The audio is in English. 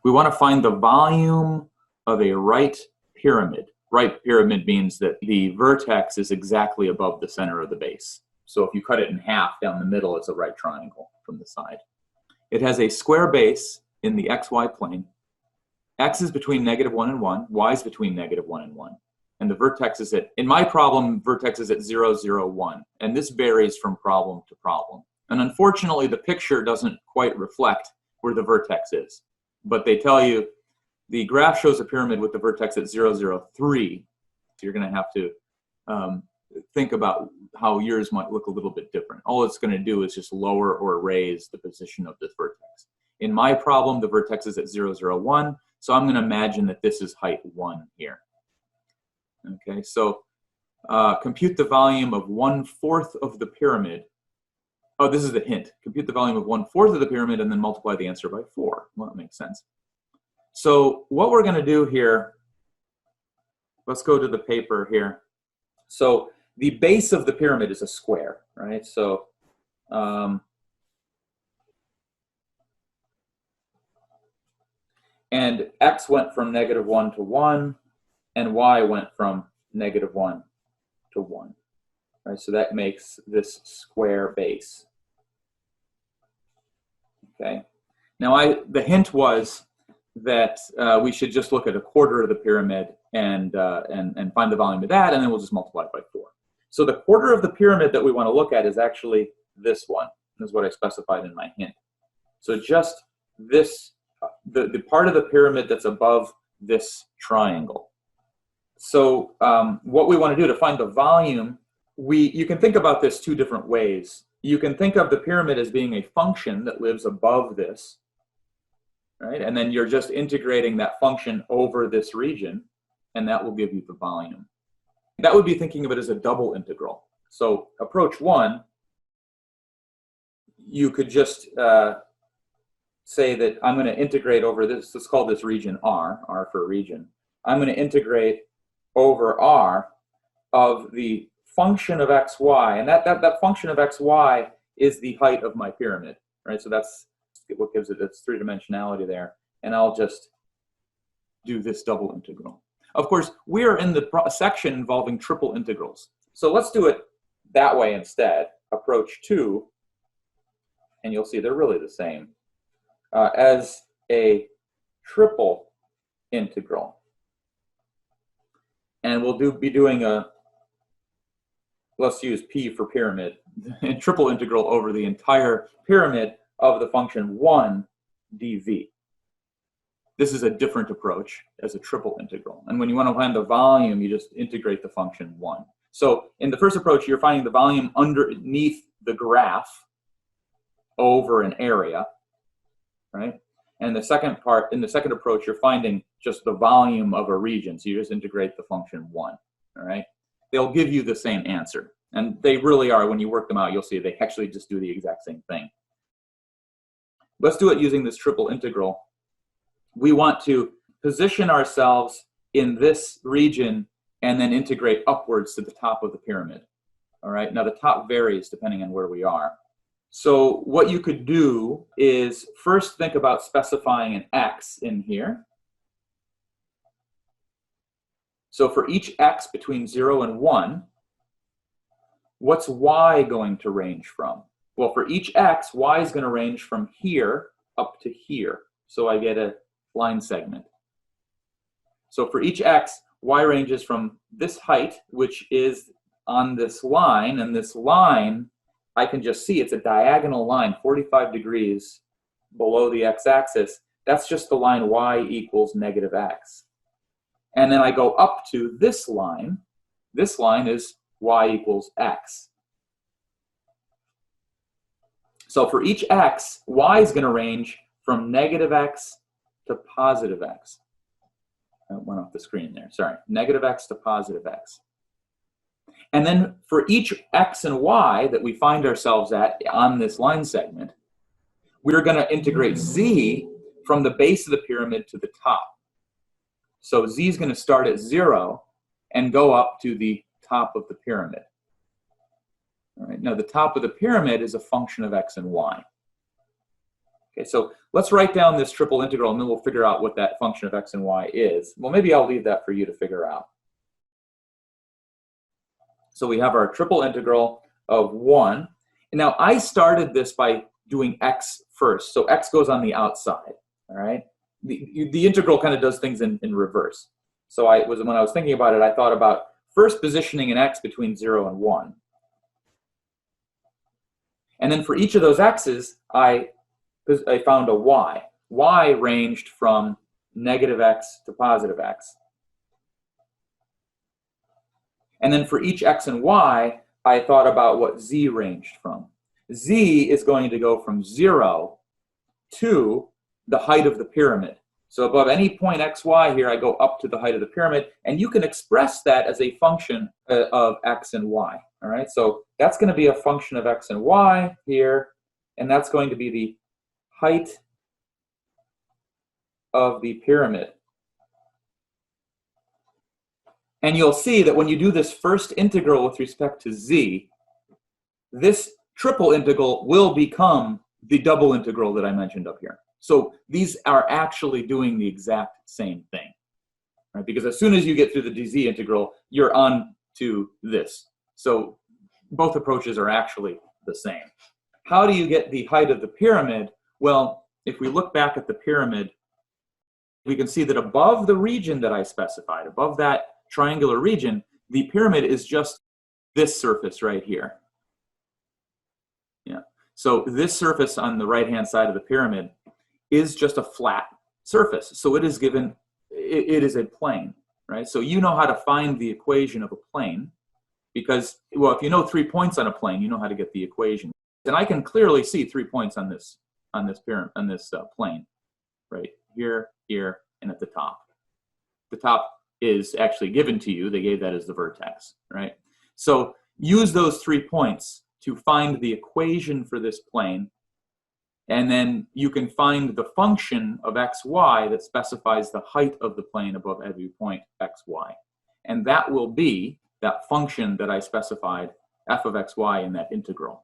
We want to find the volume of a right pyramid. Right pyramid means that the vertex is exactly above the center of the base. So if you cut it in half down the middle, it's a right triangle from the side. It has a square base in the xy plane. X is between -1 and 1. Y is between -1 and 1. And the vertex is at, in my problem, vertex is at 0, 0, 1. And this varies from problem to problem. And unfortunately, the picture doesn't quite reflect where the vertex is. But they tell you the graph shows a pyramid with the vertex at 0, 0, 3. So you're going to have to think about how yours might look a little bit different. All it's going to do is just lower or raise the position of this vertex. In my problem, the vertex is at 0, 0, 1. So I'm going to imagine that this is height 1 here. Okay, so compute the volume of 1/4 of the pyramid. Oh, this is the hint. Compute the volume of 1/4 of the pyramid and then multiply the answer by 4. Well, that makes sense. So what we're going to do here, let's go to the paper here. So the base of the pyramid is a square, right? So and x went from -1 to 1, and y went from -1 to 1. Right, so that makes this square base. Okay. Now, the hint was that we should just look at 1/4 of the pyramid and find the volume of that, and then we'll just multiply it by 4. So the 1/4 of the pyramid that we want to look at is actually this one. This is what I specified in my hint. So just this, the part of the pyramid that's above this triangle. So what we want to do to find the volume, you can think about this two different ways. You can think of the pyramid as being a function that lives above this, right? And then you're just integrating that function over this region, and that will give you the volume. That would be thinking of it as a double integral. So approach 1, you could just say that I'm going to integrate over this. Let's call this region R for region. I'm going to integrate over R of the function of xy, and that function of xy is the height of my pyramid, right? So that's what gives it its three-dimensionality there, and I'll just do this double integral. Of course, we are in the section involving triple integrals, so let's do it that way instead. Approach 2, and you'll see they're really the same, as a triple integral, and we'll be doing a, let's use P for pyramid, a triple integral over the entire pyramid of the function 1 dv. This is a different approach as a triple integral. And when you want to find the volume, you just integrate the function 1. So in the first approach, you're finding the volume underneath the graph over an area, right? And the second part, in the second approach, you're finding just the volume of a region. So you just integrate the function 1, all right? They'll give you the same answer. And they really are. When you work them out, you'll see they actually just do the exact same thing. Let's do it using this triple integral. We want to position ourselves in this region and then integrate upwards to the top of the pyramid. All right, now the top varies depending on where we are. So what you could do is first think about specifying an x in here. So for each x between 0 and 1, what's y going to range from? Well, for each x, y is going to range from here up to here. So I get a line segment. So for each x, y ranges from this height, which is on this line, and this line, I can just see it's a diagonal line, 45 degrees below the x-axis. That's just the line y equals -x. And then I go up to this line. This line is y equals x. So for each x, y is going to range from -x to +x. I went off the screen there, sorry. -x to +x. And then for each x and y that we find ourselves at on this line segment, we're going to integrate z from the base of the pyramid to the top. So z is going to start at 0 and go up to the top of the pyramid. All right, now the top of the pyramid is a function of x and y. Okay, so let's write down this triple integral, and then we'll figure out what that function of x and y is. Well, maybe I'll leave that for you to figure out. So we have our triple integral of 1. And now I started this by doing x first. So x goes on the outside, all right? The integral kind of does things in reverse. So when I was thinking about it, I thought about first positioning an x between 0 and 1. And then for each of those x's, I found a y. Y ranged from negative x to positive x. And then for each x and y, I thought about what z ranged from. Z is going to go from 0 to the height of the pyramid. So above any point xy here, I go up to the height of the pyramid, and you can express that as a function of x and y. All right, so that's going to be a function of x and y here, and that's going to be the height of the pyramid. And you'll see that when you do this first integral with respect to z, this triple integral will become the double integral that I mentioned up here. So these are actually doing the exact same thing, right? Because as soon as you get through the dz integral, you're on to this. So both approaches are actually the same. How do you get the height of the pyramid? Well, if we look back at the pyramid, we can see that above the region that I specified, above that triangular region, the pyramid is just this surface right here. Yeah. So this surface on the right-hand side of the pyramid is just a flat surface. So it is given, it is a plane, right? So you know how to find the equation of a plane because, well, if you know 3 points on a plane, you know how to get the equation. And I can clearly see 3 points on this pyramid, on this plane, right here, here, and at the top. The top is actually given to you. They gave that as the vertex, right? So use those 3 points to find the equation for this plane, and then you can find the function of xy that specifies the height of the plane above every point xy. And that will be that function that I specified, f of xy, in that integral.